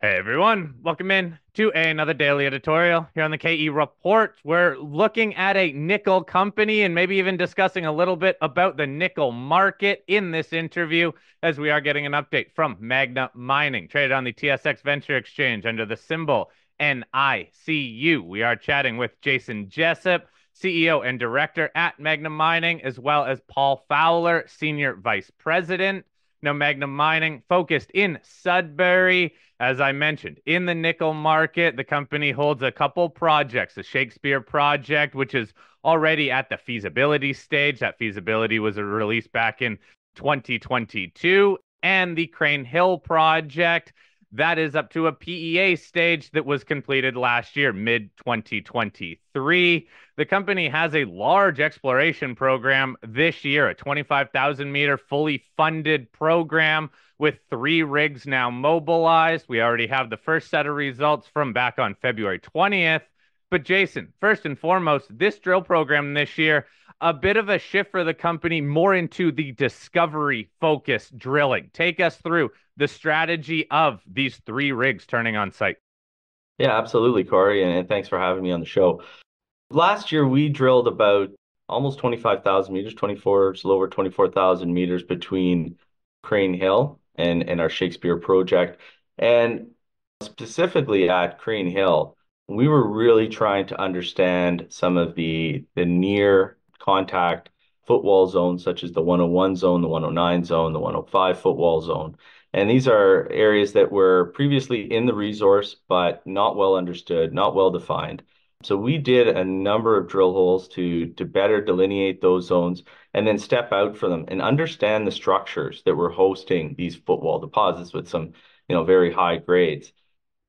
Hey everyone, welcome in to another daily editorial here on the KE Report. We're looking at a nickel company and maybe even discussing a little bit about the nickel market in this interview, as we are getting an update from Magna Mining, traded on the TSX Venture Exchange under the symbol NICU. We are chatting with Jason Jessup, CEO and Director at Magna Mining, as well as Paul Fowler, Senior Vice President. Now, Magna Mining focused in Sudbury. As I mentioned, in the nickel market, the company holds a couple projects, the Shakespeare Project, which is already at the feasibility stage. That feasibility was released back in 2022, and the Crean Hill Project. That is up to a PEA stage that was completed last year, mid 2023. The company has a large exploration program this year, a 25,000 meter fully funded program with 3 rigs now mobilized. We already have the first set of results from back on February 20th. But Jason, first and foremost, this drill program this year, a bit of a shift for the company, more into the discovery focused drilling. Take us through the strategy of these 3 rigs turning on site. Yeah, absolutely, Corey, and thanks for having me on the show. Last year, we drilled about almost 25,000 meters, 24, it's a little over 24,000 meters between Crean Hill and our Shakespeare project. And specifically at Crean Hill, we were really trying to understand some of the near contact footwall zones, such as the 101 zone, the 109 zone, the 105 footwall zone. And these are areas that were previously in the resource, but not well understood, not well defined. So we did a number of drill holes to better delineate those zones and then step out for them and understand the structures that were hosting these footwall deposits with some, very high grades.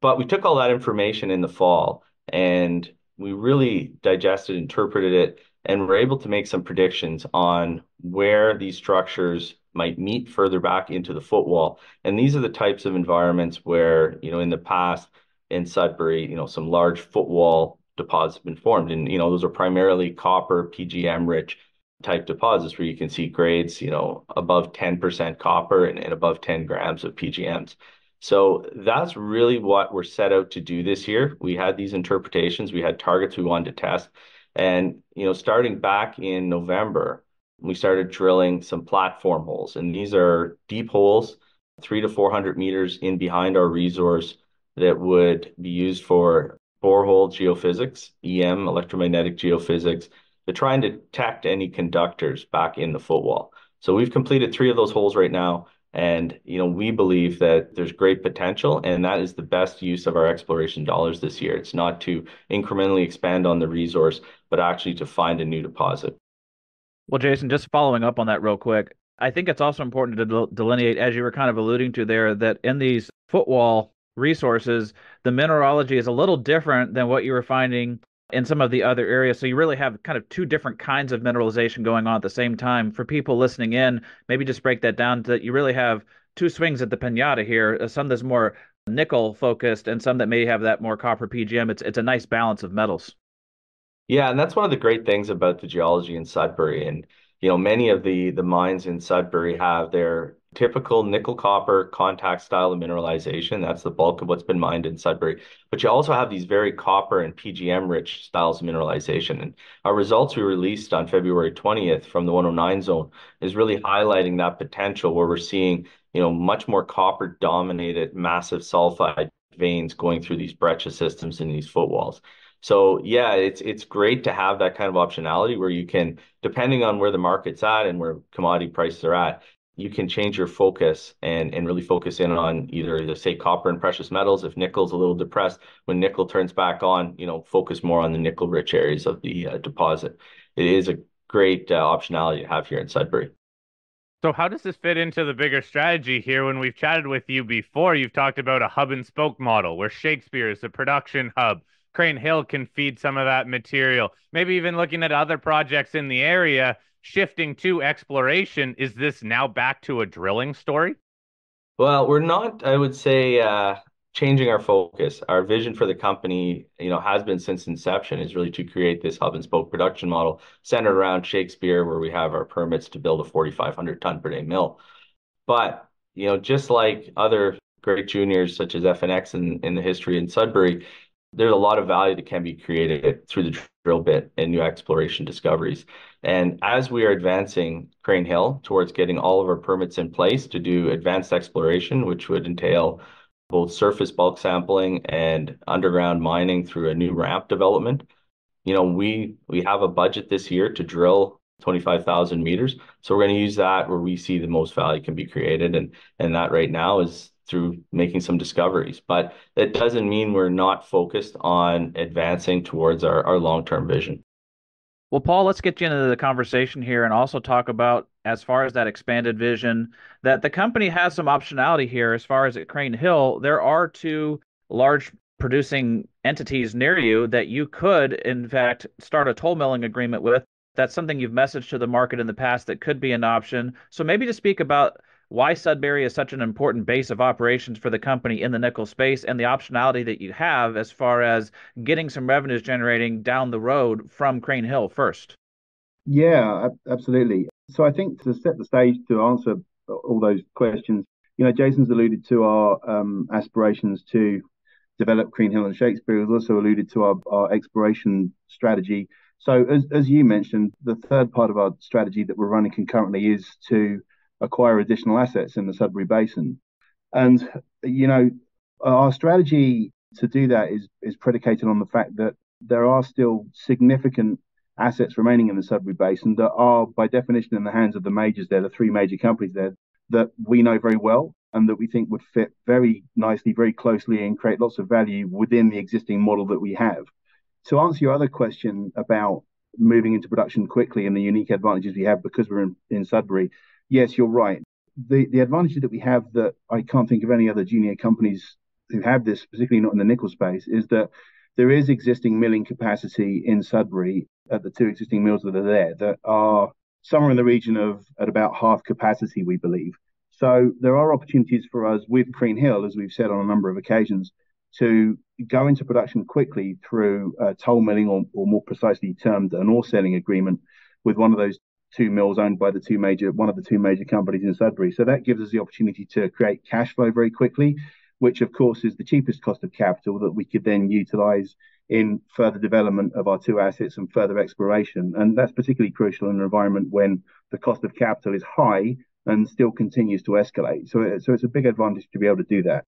But we took all that information in the fall and we really digested, interpreted it, and were able to make some predictions on where these structures might meet further back into the footwall. And these are the types of environments where, in the past in Sudbury, some large footwall deposits have been formed. And, those are primarily copper, PGM rich type deposits where you can see grades, above 10% copper and above 10 grams of PGMs. So that's really what we're set out to do this year. We had these interpretations, we had targets we wanted to test. And, starting back in November, we started drilling some platform holes. And these are deep holes, 300 to 400 meters in behind our resource that would be used for borehole geophysics, EM, electromagnetic geophysics, to try and detect any conductors back in the footwall. So we've completed 3 of those holes right now. And, we believe that there's great potential, and that is the best use of our exploration dollars this year. It's not to incrementally expand on the resource, but actually to find a new deposit. Well, Jason, just following up on that real quick, I think it's also important to delineate, as you were kind of alluding to there, that in these footwall resources, the mineralogy is a little different than what you were finding in some of the other areas. So you really have kind of 2 different kinds of mineralization going on at the same time. For people listening in, maybe just break that down to that you really have 2 swings at the pinata here, some that's more nickel focused and some that may have that more copper PGM. It's a nice balance of metals. Yeah, and that's one of the great things about the geology in Sudbury. And, many of the mines in Sudbury have their typical nickel copper contact style of mineralization. That's the bulk of what's been mined in Sudbury. But you also have these very copper and PGM rich styles of mineralization. And our results we released on February 20th from the 109 zone is really highlighting that potential where we're seeing, much more copper dominated massive sulfide veins going through these breccia systems in these footwalls. So yeah, it's great to have that kind of optionality where you can, depending on where the market's at and where commodity prices are at, you can change your focus and really focus in on either, say, copper and precious metals. If nickel's a little depressed, when nickel turns back on, focus more on the nickel-rich areas of the deposit. It is a great optionality to have here in Sudbury. So how does this fit into the bigger strategy here? When we've chatted with you before, you've talked about a hub and spoke model where Shakespeare is the production hub. Crean Hill can feed some of that material. Maybe even looking at other projects in the area, shifting to exploration. Is this now back to a drilling story? Well, we're not, I would say, changing our focus. Our vision for the company, has been since inception is really to create this hub and spoke production model centered around Shakespeare, where we have our permits to build a 4,500 ton per day mill. But, just like other great juniors such as FNX in the history in Sudbury, there's a lot of value that can be created through the drill bit and new exploration discoveries. And as we are advancing Crean Hill towards getting all of our permits in place to do advanced exploration, which would entail both surface bulk sampling and underground mining through a new ramp development, we have a budget this year to drill 25,000 meters. So we're going to use that where we see the most value can be created. And that right now is through making some discoveries. But that doesn't mean we're not focused on advancing towards our long-term vision. Well, Paul, let's get you into the conversation here and also talk about, as far as that expanded vision, that the company has some optionality here. As far as at Crean Hill, there are two large producing entities near you that you could, in fact, start a toll milling agreement with. That's something you've messaged to the market in the past that could be an option. So maybe to speak about why Sudbury is such an important base of operations for the company in the nickel space and the optionality that you have as far as getting some revenues generating down the road from Crean Hill first. Yeah, absolutely. So I think to set the stage to answer all those questions, Jason's alluded to our aspirations to develop Crean Hill and Shakespeare. Has also alluded to our exploration strategy. So as you mentioned, the third part of our strategy that we're running concurrently is to acquire additional assets in the Sudbury Basin. And, our strategy to do that is predicated on the fact that there are still significant assets remaining in the Sudbury Basin that are, by definition, in the hands of the majors there, the three major companies there, that we know very well and that we think would fit very nicely, very closely, and create lots of value within the existing model that we have. To answer your other question about moving into production quickly and the unique advantages we have because we're in Sudbury, yes, you're right. The advantage that we have that I can't think of any other junior companies who have this, particularly not in the nickel space, is that there is existing milling capacity in Sudbury at the two existing mills that are there that are somewhere in the region of at about half capacity, we believe. So there are opportunities for us with Crean Hill, as we've said on a number of occasions, to go into production quickly through toll milling, or more precisely termed, an ore selling agreement with one of those two mills owned by one of the two major companies in Sudbury. So that gives us the opportunity to create cash flow very quickly, which of course is the cheapest cost of capital that we could then utilize in further development of our two assets and further exploration. And that's particularly crucial in an environment when the cost of capital is high and still continues to escalate. So it's a big advantage to be able to do that.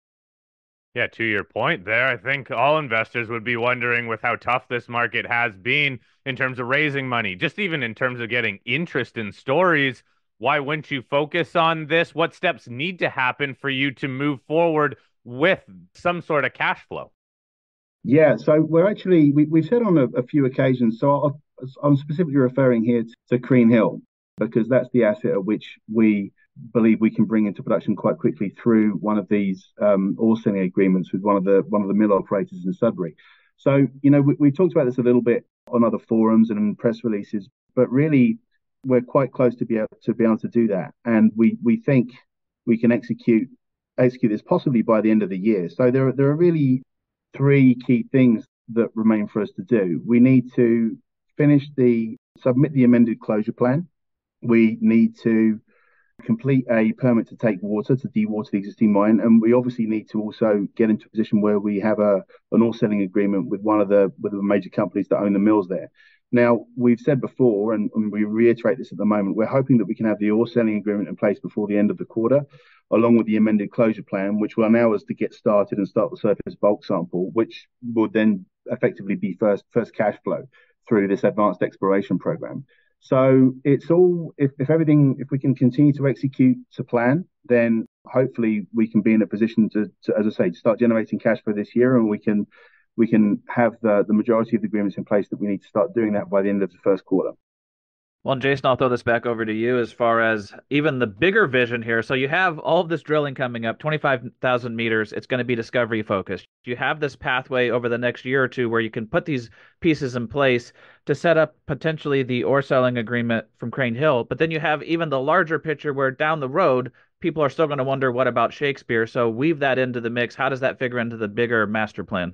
Yeah, to your point there, I think all investors would be wondering, with how tough this market has been in terms of raising money, just even in terms of getting interest in stories, why wouldn't you focus on this? What steps need to happen for you to move forward with some sort of cash flow? Yeah, so we've said on a few occasions, so I'm specifically referring here to Crean Hill, because that's the asset at which we believe we can bring into production quite quickly through one of these ore selling agreements with one of the mill operators in Sudbury. So we've talked about this a little bit on other forums and in press releases, but really we're quite close to be able to do that, and we think we can execute this possibly by the end of the year. So there are really three key things that remain for us to do. We need to submit the amended closure plan. We need to complete a permit to take water, to dewater the existing mine, and we obviously need to also get into a position where we have an ore selling agreement with one of the major companies that own the mills there. Now, we've said before, and we reiterate this at the moment, we're hoping that we can have the ore selling agreement in place before the end of the quarter, along with the amended closure plan, which will allow us to get started and start the surface bulk sample, which would then effectively be first cash flow through this advanced exploration program. So it's all, if we can continue to execute to plan, then hopefully we can be in a position to, as I say, start generating cash flow this year, and we can have the majority of the agreements in place that we need to start doing that by the end of the first quarter. Well, Jason, I'll throw this back over to you as far as even the bigger vision here. So you have all of this drilling coming up, 25,000 meters. It's going to be discovery focused. You have this pathway over the next year or two where you can put these pieces in place to set up potentially the ore selling agreement from Crean Hill. But then you have even the larger picture where down the road, people are still going to wonder, what about Shakespeare? So weave that into the mix. How does that figure into the bigger master plan?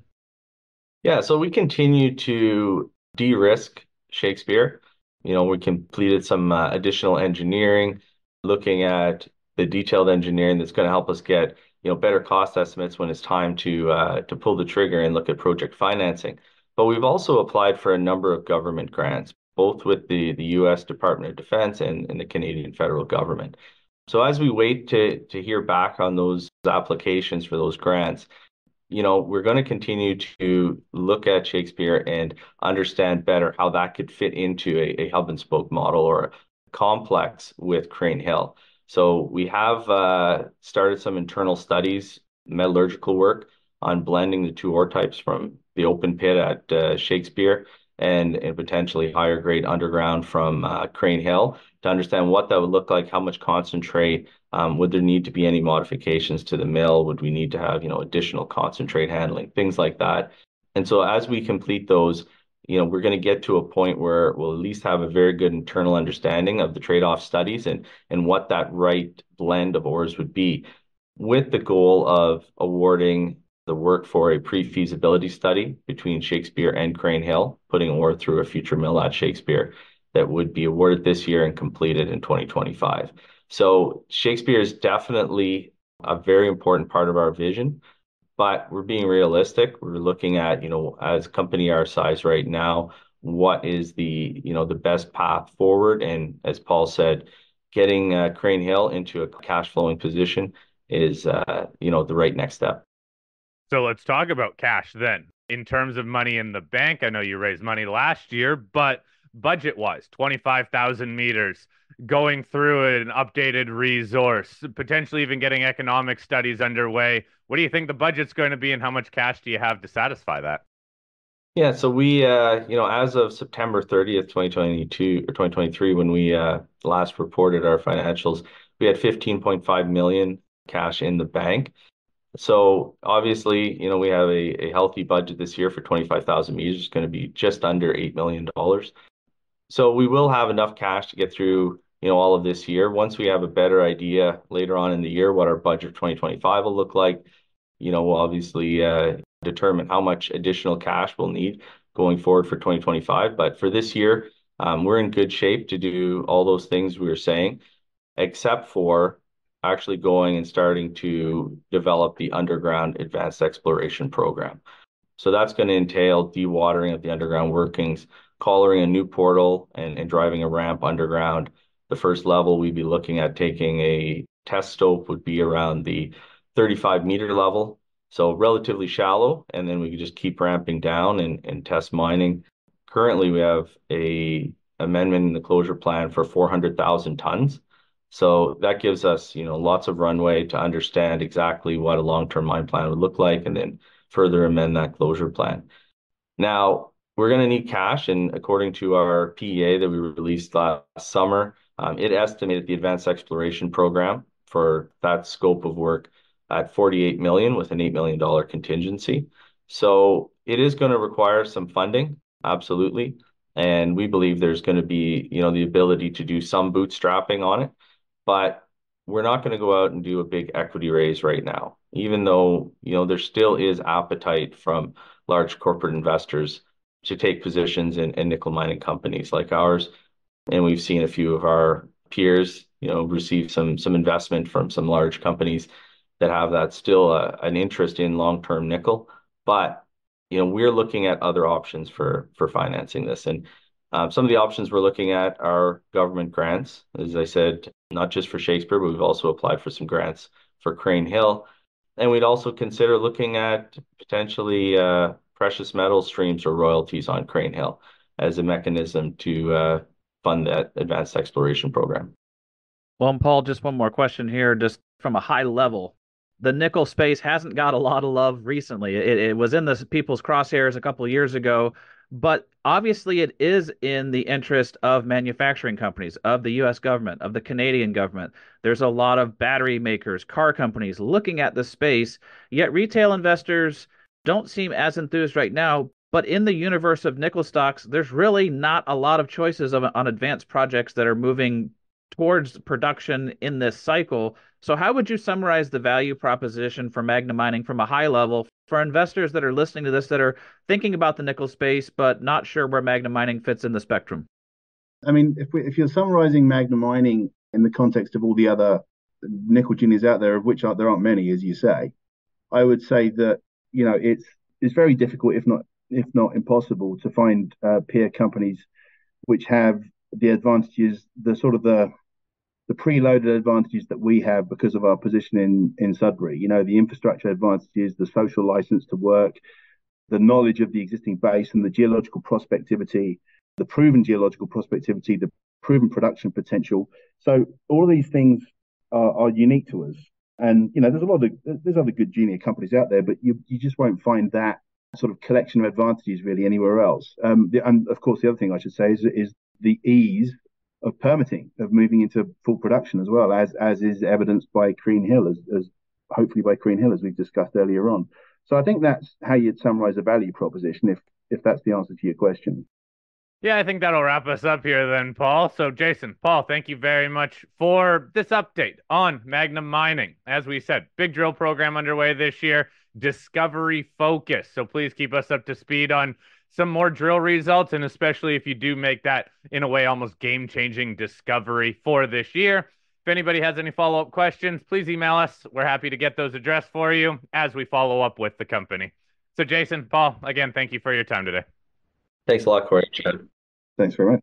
Yeah, so we continue to de-risk Shakespeare. We completed some additional engineering, looking at the detailed engineering that's going to help us get, better cost estimates when it's time to pull the trigger and look at project financing. But we've also applied for a number of government grants, both with the U.S. Department of Defense and the Canadian federal government. So as we wait to hear back on those applications for those grants, we're going to continue to look at Shakespeare and understand better how that could fit into a hub and spoke model or a complex with Crean Hill. So we have started some internal studies, metallurgical work on blending the two ore types from the open pit at Shakespeare and potentially higher grade underground from Crean Hill to understand what that would look like, how much concentrate, would there need to be any modifications to the mill? Would we need to have, additional concentrate handling, things like that. And so as we complete those, we're going to get to a point where we'll at least have a very good internal understanding of the trade-off studies and what that right blend of ores would be, with the goal of awarding the work for a pre-feasibility study between Shakespeare and Crean Hill, putting ore through a future mill at Shakespeare that would be awarded this year and completed in 2025. So Shakespeare is definitely a very important part of our vision, but we're being realistic. We're looking at, as a company our size right now, what is the best path forward. And as Paul said, getting Crean Hill into a cash flowing position is, the right next step. So let's talk about cash then. In terms of money in the bank, I know you raised money last year, but budget-wise, 25,000 meters, going through an updated resource, potentially even getting economic studies underway. What do you think the budget's going to be, and how much cash do you have to satisfy that? Yeah, so we, as of September 30th, 2022 or 2023, when we last reported our financials, we had 15.5 million cash in the bank. So obviously, we have a healthy budget this year for 25,000 meters. It's going to be just under $8 million. So we will have enough cash to get through, all of this year. Once we have a better idea later on in the year what our budget for 2025 will look like, we'll obviously determine how much additional cash we'll need going forward for 2025. But for this year, we're in good shape to do all those things we were saying, except for actually going and starting to develop the underground advanced exploration program. So that's going to entail dewatering of the underground workings, collaring a new portal and driving a ramp underground. The first level we'd be looking at taking a test stope would be around the 35-meter level, so relatively shallow, and then we could just keep ramping down and test mining. Currently, we have a amendment in the closure plan for 400,000 tons. So that gives us, lots of runway to understand exactly what a long-term mine plan would look like and then further amend that closure plan. Now, we're going to need cash, and according to our PEA that we released last summer, it estimated the advanced exploration program for that scope of work at 48 million with an $8 million contingency. So it is going to require some funding, absolutely. And we believe there's going to be, the ability to do some bootstrapping on it. But we're not going to go out and do a big equity raise right now, even though, there still is appetite from large corporate investors to take positions in nickel mining companies like ours. And we've seen a few of our peers, receive some investment from some large companies that have that still an interest in long-term nickel. But, we're looking at other options for financing this. And some of the options we're looking at are government grants, as I said, not just for Shakespeare, but we've also applied for some grants for Crean Hill. And we'd also consider looking at potentially precious metal streams or royalties on Crean Hill as a mechanism to fund that advanced exploration program. Well, and Paul, just one more question here, just from a high level. The nickel space hasn't got a lot of love recently. It was in the people's crosshairs a couple of years ago, but obviously it is in the interest of manufacturing companies, of the U.S. government, of the Canadian government. There's a lot of battery makers, car companies looking at the space, yet retail investors don't seem as enthused right now. But in the universe of nickel stocks, there's really not a lot of choices on advanced projects that are moving towards production in this cycle. So how would you summarize the value proposition for Magna Mining from a high level for investors that are listening to this, that are thinking about the nickel space, but not sure where Magna Mining fits in the spectrum? I mean, if you're summarizing Magna Mining in the context of all the other nickel juniors out there, of which there aren't many, as you say. I would say that it's very difficult, if not impossible, to find peer companies which have the advantages, the preloaded advantages that we have because of our position in Sudbury. The infrastructure advantages, the social license to work, the knowledge of the existing base and the geological prospectivity, the proven geological prospectivity, the proven production potential. So all of these things are unique to us. And there's other good junior companies out there, but you just won't find that sort of collection of advantages really anywhere else. And of course, the other thing I should say is the ease of permitting, of moving into full production as well, as is evidenced by Crean Hill, as hopefully by Crean Hill, as we've discussed earlier on. So I think that's how you'd summarize a value proposition, if that's the answer to your question. Yeah, I think that'll wrap us up here then, Paul. So, Jason, Paul, thank you very much for this update on Magna Mining. As we said, big drill program underway this year, discovery focus. So please keep us up to speed on some more drill results, and especially if you do make that, in a way, almost game-changing discovery for this year. If anybody has any follow-up questions, please email us. We're happy to get those addressed for you as we follow up with the company. So, Jason, Paul, again, thank you for your time today. Thanks a lot, Corey. Thanks very much.